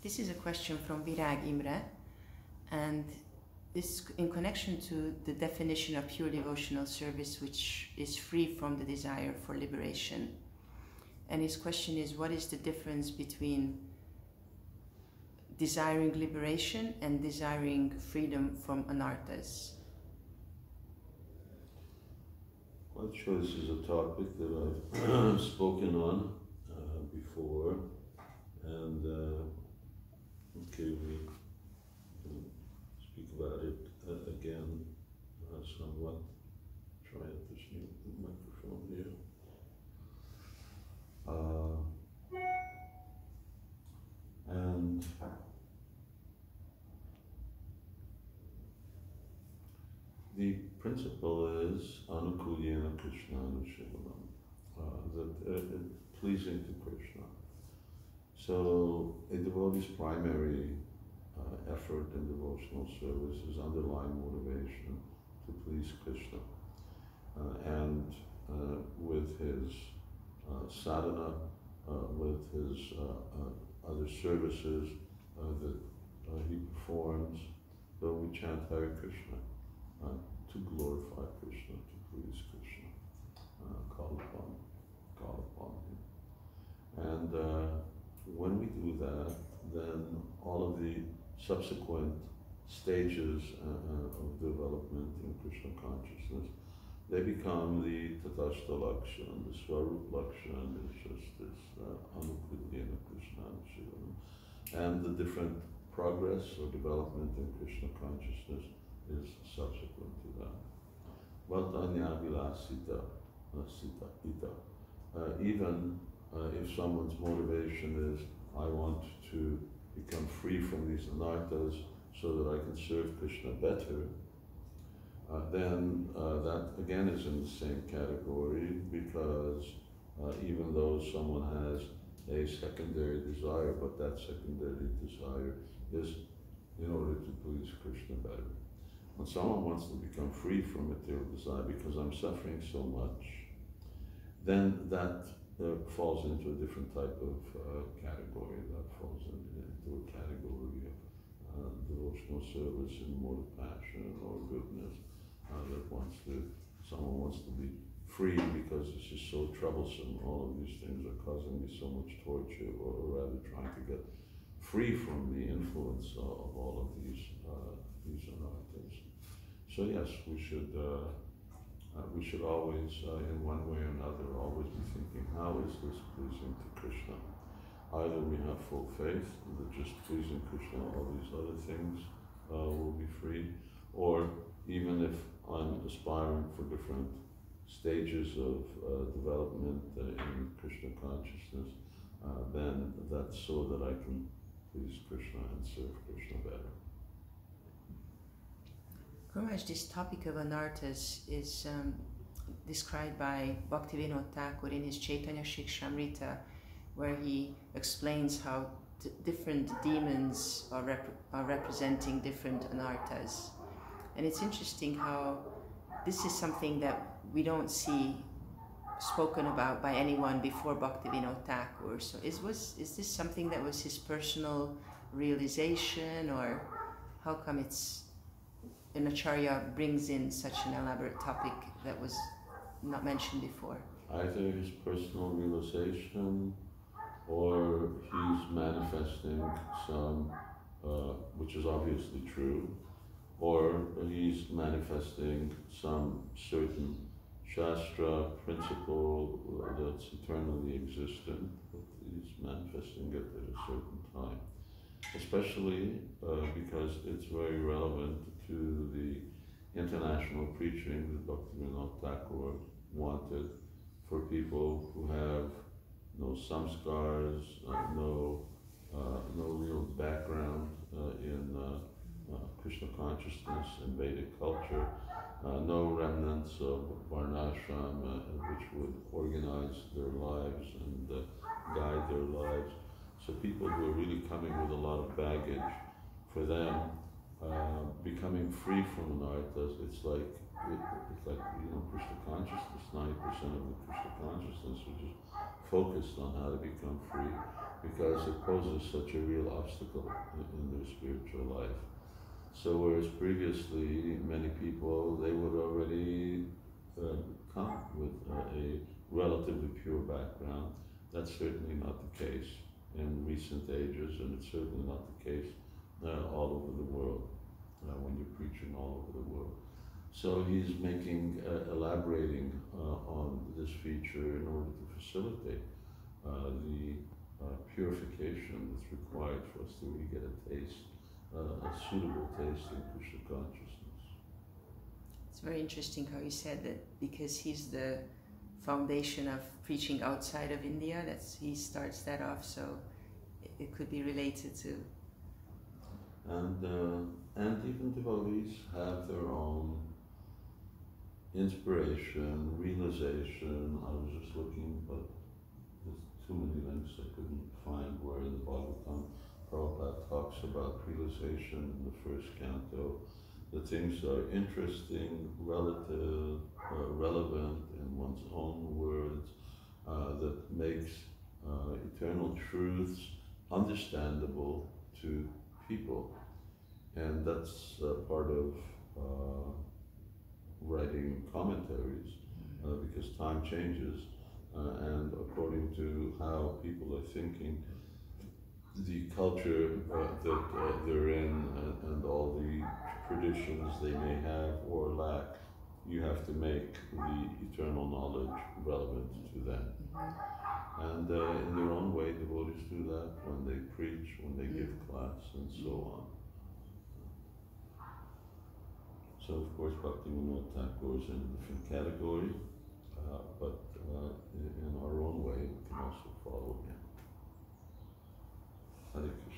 This is a question from Virag Imre, and this in connection to the definition of pure devotional service, which is free from the desire for liberation. And his question is, what is the difference between desiring liberation and desiring freedom from anarthas? Well, choice is a topic that I've spoken on before, and okay, we can speak about it again somewhat. Try it, this new microphone here. And the principle is anukulyena Krishnanushivanam, that pleasing to Krishna. So a devotee's primary effort in devotional service is underlying motivation to please Krishna. And with his sadhana, with his other services that he performs, though we chant Hare Krishna, to glorify Krishna, to please Krishna, call upon him. And when we do that, then all of the subsequent stages of development in Krishna consciousness, they become the Tatashta Lakshan, the Swarup Lakshan is just this Anukulyena Krishnanushivanam. And the different progress or development in Krishna consciousness is subsequent to that. Vatanyabhilasita sita ita. Even if someone's motivation is, I want to become free from these anarthas so that I can serve Krishna better, then that again is in the same category, because even though someone has a secondary desire, but that secondary desire is in order to please Krishna better. When someone wants to become free from material desire because I'm suffering so much, then that falls into a different type of category. That falls into a category of devotional service in mode of passion or goodness. Someone wants to be free because it's just so troublesome. All of these things are causing me so much torture, or rather trying to get free from the influence of all of these anarthas. So yes, we should always, in one way or another, always be thinking, how is this pleasing to Krishna? Either we have full faith that just pleasing Krishna, all these other things will be free, or even if I'm aspiring for different stages of development in Krishna consciousness, then that's so that I can please Krishna and serve Krishna better. Gurumaj, this topic of anarthas is described by Bhaktivinoda Thakur in his Chaitanya Shikshamrita, where he explains how different demons are representing different anarthas. And it's interesting how this is something that we don't see spoken about by anyone before Bhaktivinoda Thakur. So is this something that was his personal realization, or how come an Acharya brings in such an elaborate topic that was not mentioned before? Either his personal realization, or he's manifesting some, which is obviously true, or he's manifesting some certain Shastra principle that's eternally existent, but he's manifesting it at a certain time. Especially because it's very relevant to the international preaching that Bhaktivinoda Thakur wanted for people who have no samskars, no real background in Krishna consciousness and Vedic culture, no remnants of varnashram which would organize their lives and guide their lives. So people who are really coming with a lot of baggage, for them, becoming free from anarthas. It's like Krishna consciousness. 90% of the Krishna consciousness are just focused on how to become free, because it poses such a real obstacle in their spiritual life. So whereas previously many people, they would already come with a relatively pure background, that's certainly not the case in recent ages, and it's certainly not the case all over the world, when you're preaching all over the world. So he's elaborating on this feature in order to facilitate the purification that's required for us to really get a taste, a suitable taste in Krishna consciousness. It's very interesting how you said that, because he's the foundation of preaching outside of India. He starts that off, so it could be related to. And even devotees have their own inspiration, realization. I was just looking, but there's too many links I couldn't find, where in the Bhagavatam Prabhupada talks about realization in the first canto. The things are interesting, relative, relevant in one's own words, that makes eternal truths understandable to people. And that's part of writing commentaries, because time changes, and according to how people are thinking, the culture that they're in, and all the traditions they may have or lack, you have to make the eternal knowledge relevant to them. And in their own way, devotees do that when they preach, when they give class, and so on. So of course, Bhakti Thakur is in a different category, but in our own way, we can also follow him. Hare Krishna.